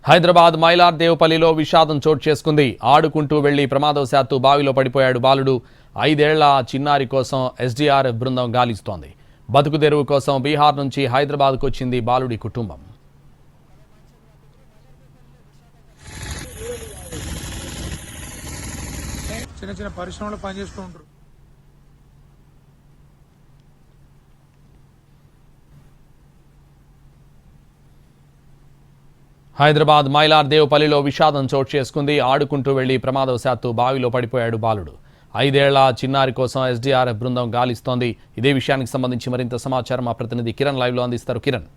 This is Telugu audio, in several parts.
హైదరాబాద్ మైలార్దేవపల్లిలో విషాదం చోటు చేసుకుంది. ఆడుకుంటూ వెళ్లి ప్రమాదవశాత్తు బావిలో పడిపోయాడు బాలుడు. 5 ఏళ్ల చిన్నారి కోసం ఎస్డీఆర్ఎఫ్ బృందం గాలిస్తోంది. బతుకు తెరువు కోసం బీహార్ నుంచి హైదరాబాద్కు వచ్చింది బాలుడి కుటుంబం. చిన్న చిన్న పరిశ్రమలో పనిచేస్తూ ఉంటారు. హైదరాబాద్ మైలార్దేవపల్లిలో విషాదం చోటు చేసుకుంది. ఆడుకుంటూ వెళ్లి ప్రమాదవశాత్తు బావిలో పడిపోయాడు బాలుడు. 5 ఏళ్ల చిన్నారి కోసం ఎస్డీఆర్ఎఫ్ బృందం గాలిస్తోంది. ఇదే విషయానికి సంబంధించి మరింత సమాచారం మా ప్రతినిధి కిరణ్ లైవ్లో అందిస్తారు. కిరణ్.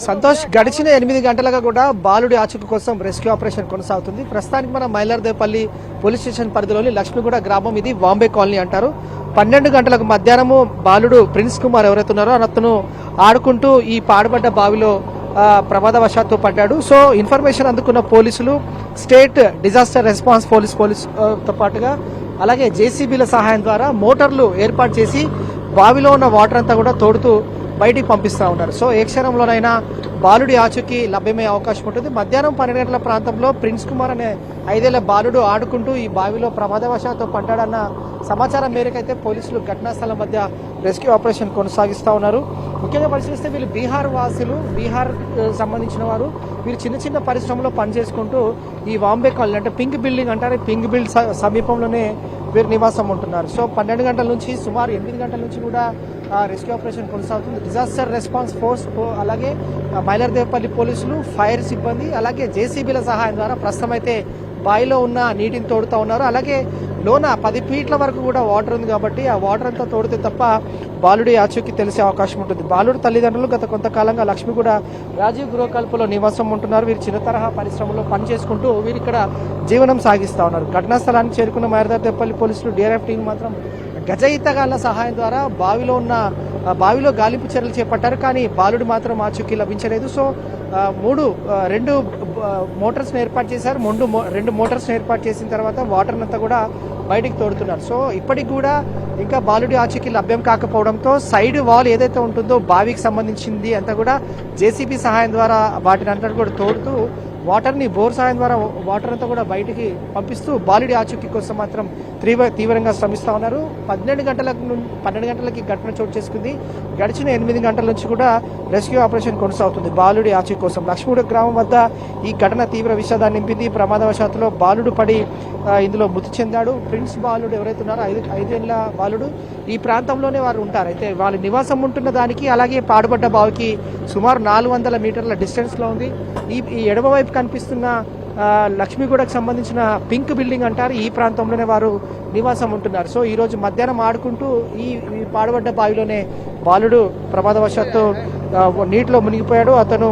సంతోష్, గడిచిన 8 గంటలుగా కూడా బాలుడి ఆచూకీ కోసం రెస్క్యూ ఆపరేషన్ కొనసాగుతుంది. ప్రస్తుతానికి మన మైలార్దేవపల్లి పోలీస్ స్టేషన్ పరిధిలోని లక్ష్మీగూడ గ్రామం, ఇది బాంబే కాలనీ అంటారు. 12 గంటలకు మధ్యాహ్నము బాలుడు ప్రిన్స్ కుమార్ ఎవరైతే ఉన్నారో అతను ఆడుకుంటూ ఈ పాడుబడ్డ బావిలో ప్రమాదవశాత్తు పడ్డాడు. సో ఇన్ఫర్మేషన్ అందుకున్న పోలీసులు, స్టేట్ డిజాస్టర్ రెస్పాన్స్ పోలీసుతో పాటుగా అలాగే జేసీబీల సహాయం ద్వారా మోటార్లు ఏర్పాటు చేసి బావిలో ఉన్న వాటర్ అంతా కూడా తోడుతూ బయటికి పంపిస్తూ ఉన్నారు. సో ఏ క్షణంలోనైనా బాలుడి ఆచూకీ లభ్యమయ్యే అవకాశం ఉంటుంది. మధ్యాహ్నం 12 గంటల ప్రాంతంలో ప్రిన్స్ కుమార్ అనే 5 ఏళ్ల బాలుడు ఆడుకుంటూ ఈ బావిలో ప్రమాదవశాత్తు పడ్డాడన్న సమాచారం మేరకైతే పోలీసులు ఘటనా స్థలం మధ్య రెస్క్యూ ఆపరేషన్ కొనసాగిస్తూ ఉన్నారు. ముఖ్యంగా పరిశీలిస్తే వీళ్ళు బీహార్ వాసులు, బీహార్ సంబంధించిన వారు. వీరు చిన్న చిన్న పరిశ్రమలో పనిచేసుకుంటూ ఈ బాంబే కాలనీ అంటే పింక్ బిల్డింగ్ అంటారు, పింక్ బిల్డ్ సమీపంలోనే వీరు నివాసం ఉంటున్నారు. సో 12 గంటల నుంచి సుమారు 8 గంటల నుంచి కూడా రెస్క్యూ ఆపరేషన్ కొనసాగుతుంది. డిజాస్టర్ రెస్పాన్స్ ఫోర్స్ అలాగే మైలార్దేవపల్లి పోలీసులు, ఫైర్ సిబ్బంది అలాగే జేసీబీల సహాయం ద్వారా ప్రస్తుతం అయితే బావిలో ఉన్న నీటిని తోడుతూ ఉన్నారు. అలాగే లోన 10 ఫీట్ల వరకు కూడా వాటర్ ఉంది కాబట్టి ఆ వాటర్ అంతా తోడితే తప్ప బాలుడి ఆచూకీ తెలిసే అవకాశం ఉంటుంది. బాలుడి తల్లిదండ్రులు గత కొంతకాలంగా లక్ష్మీగూడ రాజీవ్ గృహకల్పలో నివాసం ఉంటున్నారు. వీరు చిన్న తరహా పరిశ్రమలో పనిచేసుకుంటూ వీరు ఇక్కడ జీవనం సాగిస్తూ ఉన్నారు. ఘటనా స్థలానికి చేరుకున్న మైలార్దేవపల్లి పోలీసులు, డిఆర్ఎఫ్ టీం మాత్రం గజ ఈతగాళ్ల సహాయం ద్వారా బావిలో గాలింపు చర్యలు చేపట్టారు. కానీ బాలుడు మాత్రం ఆచూకీ లభించలేదు. సో 2 మోటార్స్ని ఏర్పాటు చేశారు. 2 మోటార్స్ని ఏర్పాటు చేసిన తర్వాత వాటర్ అంతా కూడా బయటికి తోడుతున్నారు. సో ఇప్పటికి కూడా ఇంకా బాలుడి ఆచూకీ లభ్యం కాకపోవడంతో సైడ్ వాల్ ఏదైతే ఉంటుందో బావికి సంబంధించింది అంతా కూడా జేసీబీ సహాయం ద్వారా వాటిని అంతా కూడా తోడుతూ వాటర్ని బోర్ సహాయం ద్వారా వాటర్ అంతా కూడా బయటికి పంపిస్తూ బాలుడి ఆచూకీ కోసం మాత్రం తీవ్రంగా శ్రమిస్తూ ఉన్నారు. 12 గంటలకి ఘటన చోటు చేసుకుంది. గడిచిన 8 గంటల నుంచి కూడా రెస్క్యూ ఆపరేషన్ కొనసాగుతుంది బాలుడి ఆచూకీ కోసం. లక్ష్మీగూడ గ్రామం వద్ద ఈ ఘటన తీవ్ర విషాదాన్ని నింపింది. ప్రమాదవశాత్తులో బాలుడు పడి ఇందులో మృతి చెందాడు. ప్రిన్స్ బాలుడు ఎవరైతే ఉన్నారో 5 ఏళ్ల బాలుడు ఈ ప్రాంతంలోనే వారు ఉంటారు. అయితే వాళ్ళ నివాసం ఉంటున్న దానికి అలాగే పాడుబడ్డ బావికి సుమారు 400 మీటర్ల డిస్టెన్స్లో ఉంది. ఈ ఎడమ వైపు కనిపిస్తున్న లక్ష్మీగూడకు సంబంధించిన పింక్ బిల్డింగ్ అంటారు, ఈ ప్రాంతంలోనే వారు నివాసం ఉంటున్నారు. సో ఈరోజు మధ్యాహ్నం ఆడుకుంటూ ఈ పాడుబడ్డ బావిలోనే బాలుడు ప్రమాదవశాత్తు నీటిలో మునిగిపోయాడు. అతను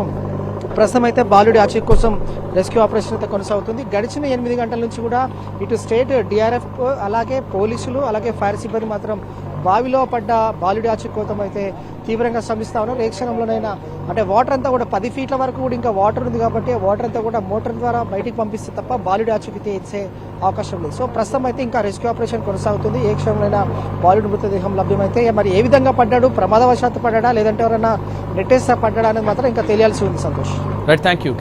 ప్రస్తుతం అయితే బాలుడి ఆచూకీ కోసం రెస్క్యూ ఆపరేషన్ అయితే కొనసాగుతుంది. గడిచిన 8 గంటల నుంచి కూడా ఇటు స్టేట్ డిఆర్ఎఫ్ అలాగే పోలీసులు అలాగే ఫైర్ సిబ్బంది మాత్రం బావిలో పడ్డ బాలుడి ఆచూకీ కోసం అయితే తీవ్రంగా శ్రమిస్తా ఉన్నారు. ఏ క్షణంలోనైనా అంటే వాటర్ అంతా కూడా 10 ఫీట్ల వరకు కూడా ఇంకా వాటర్ ఉంది కాబట్టి వాటర్ అంతా కూడా మోటార్ ద్వారా బయటికి పంపిస్తే తప్ప బాలుడి ఆచూకీ తెచ్చే అవకాశం లేదు. సో ప్రస్తుతం అయితే ఇంకా రెస్క్యూ ఆపరేషన్ కొనసాగుతుంది. ఏ క్షణంలోనైనా బాలుడి మృతదేహం లభ్యమైతే మరి ఏ విధంగా పడ్డాడు, ప్రమాదవశాత్తు పడ్డా లేదంటే ఎవరైనా నెట్టేస్తా పడ్డా అనేది మాత్రం ఇంకా తెలియాల్సి ఉంది. సంతోష్. Right, thank you.